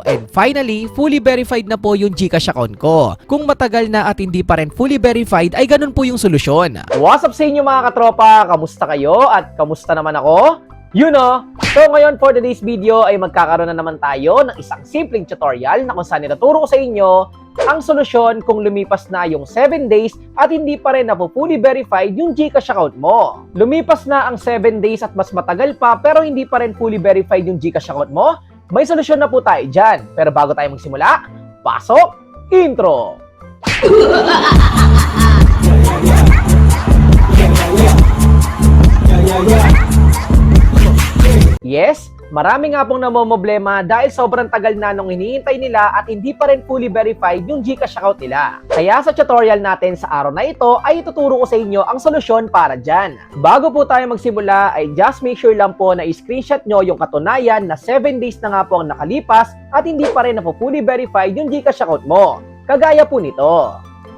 And finally, fully verified na po yung GCash account ko. Kung matagal na at hindi pa rin fully verified, ay ganun po yung solusyon. What's up sa inyo mga katropa? Kamusta kayo? At kamusta naman ako? You know! So ngayon for today's video ay magkakaroon na naman tayo ng isang simpleng tutorial na kung saan itaturo ko sa inyo ang solusyon kung lumipas na yung 7 days at hindi pa rin na fully verified yung GCash account mo. Lumipas na ang 7 days at mas matagal pa pero hindi pa rin fully verified yung GCash account mo, may solusyon na po tayo dyan. Pero bago tayo magsimula, pasok! Intro! Yes, marami nga pong namomblema dahil sobrang tagal na nung hinihintay nila at hindi pa rin fully verified yung GCash account nila. Kaya sa tutorial natin sa araw na ito ay ituturo ko sa inyo ang solusyon para dyan. Bago po tayo magsimula ay just make sure lang po na i-screenshot nyo yung katunayan na 7 days na nga po ang nakalipas at hindi pa rin na fully verified yung GCash account mo. Kagaya po nito.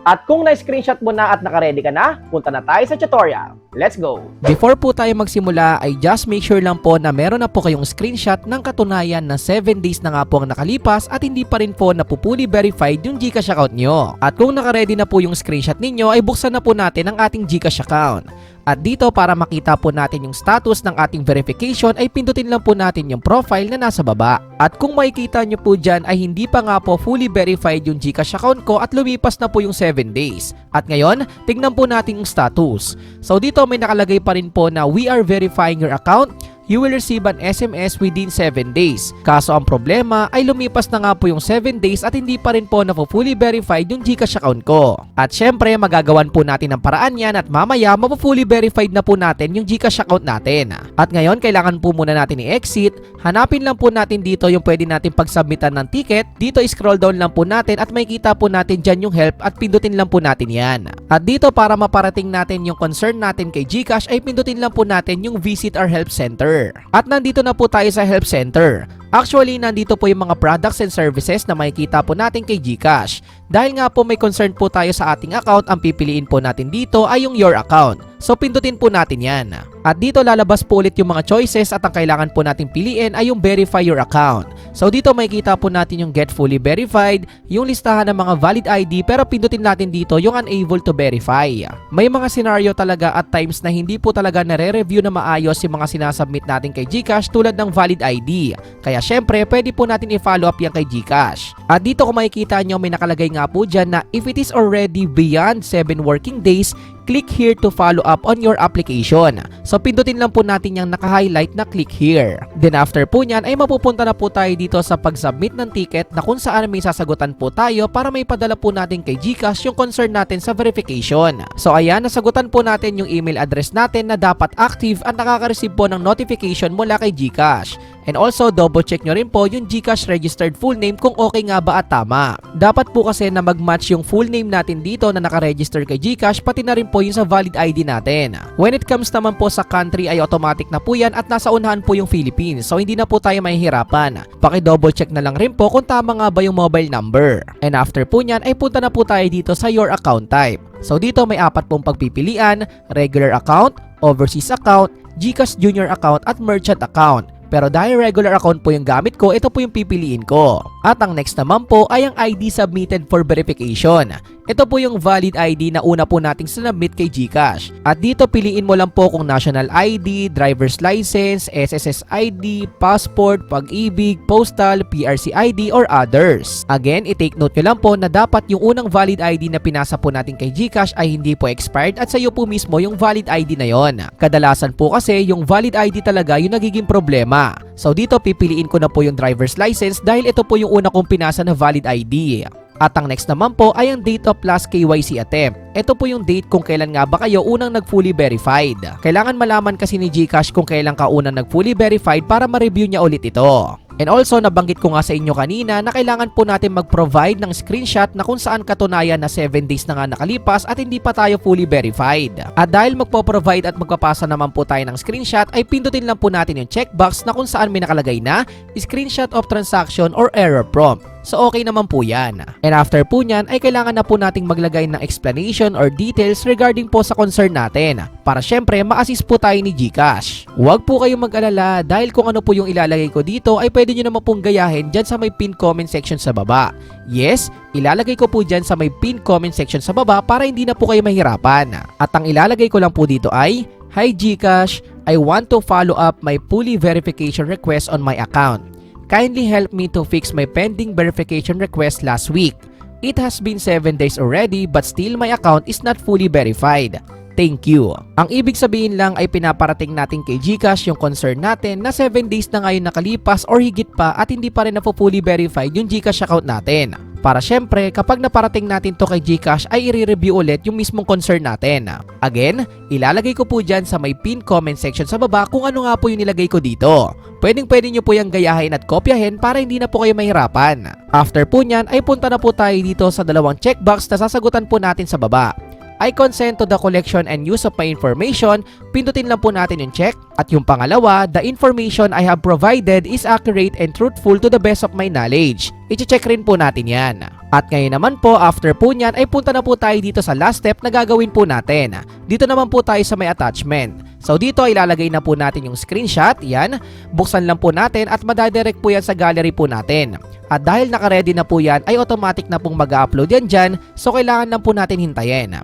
At kung na-screenshot mo na at naka-ready ka na, punta na tayo sa tutorial. Let's go! Before po tayo magsimula ay just make sure lang po na meron na po kayong screenshot ng katunayan na 7 days na nga po ang nakalipas at hindi pa rin po na fully verified yung GCash account nyo. At kung naka-ready na po yung screenshot ninyo ay buksan na po natin ang ating GCash account. At dito para makita po natin yung status ng ating verification ay pindutin lang po natin yung profile na nasa baba. At kung makikita nyo po dyan ay hindi pa nga po fully verified yung GCash account ko at lumipas na po yung 7 days. At ngayon, tignan po natin yung status. So dito may nakalagay pa rin po na we are verifying your account. You will receive an SMS within 7 days. Kaso ang problema ay lumipas na nga po yung 7 days at hindi pa rin po na fully verified yung GCash account ko. At syempre magagawan po natin ng paraan yan at mamaya fully verified na po natin yung GCash account natin. At ngayon kailangan po muna natin i-exit. Hanapin lang po natin dito yung pwede natin pagsubmitan ng ticket. Dito scroll down lang po natin at makikita po natin dyan yung help at pindutin lang po natin yan. At dito para maparating natin yung concern natin kay GCash ay pindutin lang po natin yung visit our help center. At nandito na po tayo sa help center. Actually, nandito po yung mga products and services na makikita po natin kay GCash. Dahil nga po may concern po tayo sa ating account, ang pipiliin po natin dito ay yung your account. So pindutin po natin yan. At dito lalabas po ulit yung mga choices at ang kailangan po nating piliin ay yung verify your account. So dito makikita po natin yung get fully verified, yung listahan ng mga valid ID pero pindutin natin dito yung unable to verify. May mga scenario talaga at times na hindi po talaga nare-review na maayos yung mga sinasubmit natin kay GCash tulad ng valid ID. Kaya syempre pwede po natin i-follow up yan kay GCash. At dito kung makikita nyo may nakalagay nga po dyan na if it is already beyond 7 working days, click here to follow up on your application. So pindutin lang po natin yung naka-highlight na click here. Then after po nyan ay mapupunta na po tayo dito sa pag-submit ng ticket na kung saan may sasagutan po tayo para may padala po natin kay GCash yung concern natin sa verification. So ayan, nasagutan po natin yung email address natin na dapat active at nakaka-receive po ng notification mula kay GCash. And also, double check nyo rin po yung GCash registered full name kung okay nga ba at tama. Dapat po kasi na mag-match yung full name natin dito na nakaregister kay GCash pati na rin po yung sa valid ID natin. When it comes naman po sa country ay automatic na po yan at nasa unahan po yung Philippines. So hindi na po tayo mahihirapan. Paki-double check na lang rin po kung tama nga ba yung mobile number. And after po nyan ay punta na po tayo dito sa your account type. So dito may 4 pong pagpipilian, regular account, overseas account, GCash junior account at merchant account. Pero dahil regular account po yung gamit ko, ito po yung pipiliin ko. At ang next naman po ay ang ID submitted for verification. Ito po yung valid ID na una po nating sinubmit kay GCash. At dito piliin mo lang po kung national ID, driver's license, SSS ID, passport, pag-ibig, postal, PRC ID, or others. Again, i-take note nyo lang po na dapat yung unang valid ID na pinasa po natin kay GCash ay hindi po expired at sa iyo po mismo yung valid ID na yon. Kadalasan po kasi yung valid ID talaga yung nagiging problema. So dito pipiliin ko na po yung driver's license dahil ito po yung una kong pinasa na valid ID. At ang next naman po ay ang date of last KYC attempt. Ito po yung date kung kailan nga ba kayo unang nag-fully verified. Kailangan malaman kasi ni GCash kung kailan ka unang nag-fully verified para ma-review niya ulit ito. And also, nabanggit ko nga sa inyo kanina na kailangan po natin mag-provide ng screenshot na kung saan katunayan na 7 days na nga nakalipas at hindi pa tayo fully verified. At dahil magpo-provide at magpapasa naman po tayo ng screenshot, ay pindutin lang po natin yung checkbox na kung saan may nakalagay na screenshot of transaction or error prompt. So okay naman po yan. And after po nyan ay kailangan na po nating maglagay ng explanation or details regarding po sa concern natin para syempre ma-assist po tayo ni GCash. Huwag po kayong mag-alala dahil kung ano po yung ilalagay ko dito ay pwede nyo naman pong gayahin dyan sa may pin comment section sa baba. Yes, ilalagay ko po dyan sa may pin comment section sa baba para hindi na po kayo mahirapan. At ang ilalagay ko lang po dito ay, "Hi GCash, I want to follow up my fully verification request on my account. Kindly help me to fix my pending verification request last week. It has been 7 days already but still my account is not fully verified. Thank you." Ang ibig sabihin lang ay pinaparating natin kay GCash yung concern natin na 7 days na ngayon nakalipas or higit pa at hindi pa rin na fully verified yung GCash account natin. Para syempre, kapag naparating natin to kay GCash ay i-review ulit yung mismong concern natin. Again, ilalagay ko po dyan sa may pin comment section sa baba kung ano nga po yung nilagay ko dito. Pwede nyo po yung gayahin at kopyahin para hindi na po kayo mahirapan. After po nyan ay punta na po tayo dito sa dalawang checkbox na sasagutan po natin sa baba. I consent to the collection and use of my information. Pindutin lang po natin yung check. At yung pangalawa, the information I have provided is accurate and truthful to the best of my knowledge. I-check rin po natin yan. At ngayon naman po, after po nyan, ay punta na po tayo dito sa last step na gagawin po natin. Dito naman po tayo sa may attachment. So dito ay ilalagay na po natin yung screenshot. Yan, buksan lang po natin at madadirect po yan sa gallery po natin. At dahil naka-ready na po yan, ay automatic na pong mag-upload yan dyan. So kailangan lang po natin hintayin.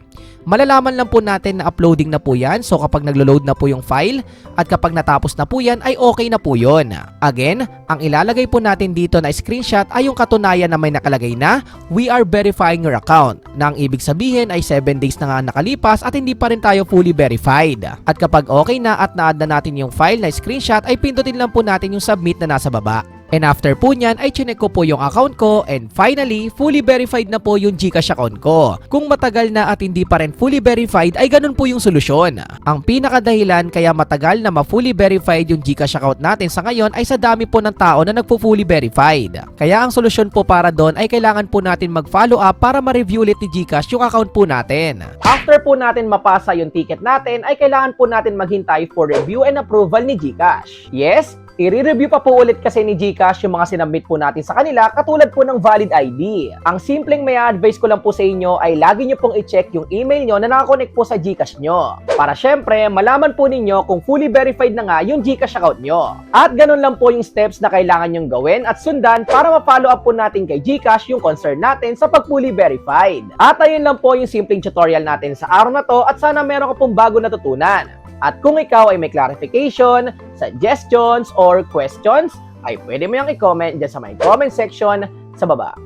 Malalaman lang po natin na uploading na po yan. So kapag naglo-load na po yung file at kapag natapos na po yan ay okay na po yun. Again, ang ilalagay po natin dito na screenshot ay yung katunayan na may nakalagay na "We are verifying your account" na ang ibig sabihin ay 7 days na nga nakalipas at hindi pa rin tayo fully verified. At kapag okay na at na-add na natin yung file na screenshot ay pindutin lang po natin yung submit na nasa baba. And after po nyan ay chinek ko po yung account ko and finally, fully verified na po yung GCash account ko. Kung matagal na at hindi pa rin fully verified ay ganun po yung solusyon. Ang pinakadahilan kaya matagal na ma-fully verified yung GCash account natin sa ngayon ay sa dami po ng tao na nagpo-fully verified. Kaya ang solusyon po para doon ay kailangan po natin mag-follow up para ma-review ulit ni GCash yung account po natin. After po natin mapasa yung ticket natin, ay kailangan po natin maghintay for review and approval ni GCash. Yes, i-review pa po ulit kasi ni GCash yung mga sinabmit po natin sa kanila katulad po ng valid ID. Ang simpleng may advice ko lang po sa inyo ay lagi nyo pong i-check yung email nyo na nakakonect po sa GCash nyo. Para syempre, malaman po ninyo kung fully verified na nga yung GCash account nyo. At ganun lang po yung steps na kailangan nyong gawin at sundan para ma-follow up po natin kay GCash yung concern natin sa pag-fully verified. At ayun lang po yung simpleng tutorial natin sa araw na to at sana meron ka pong bago natutunan. At kung ikaw ay may clarification, suggestions, or questions, ay pwede mo yung i-comment dyan sa may comment section sa baba.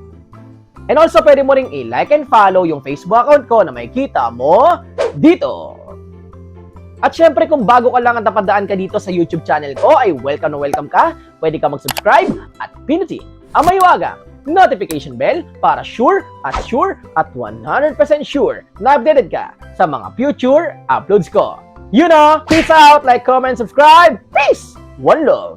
And also, pwede mo ring i-like and follow yung Facebook account ko na makikita mo dito. At syempre, kung bago ka lang at napadaan ka dito sa YouTube channel ko, ay welcome na welcome ka. Pwede ka mag-subscribe at pinutin ang maywagang notification bell para sure at 100% sure na updated ka sa mga future uploads ko. You know, peace out, like, comment, subscribe. Peace! One love.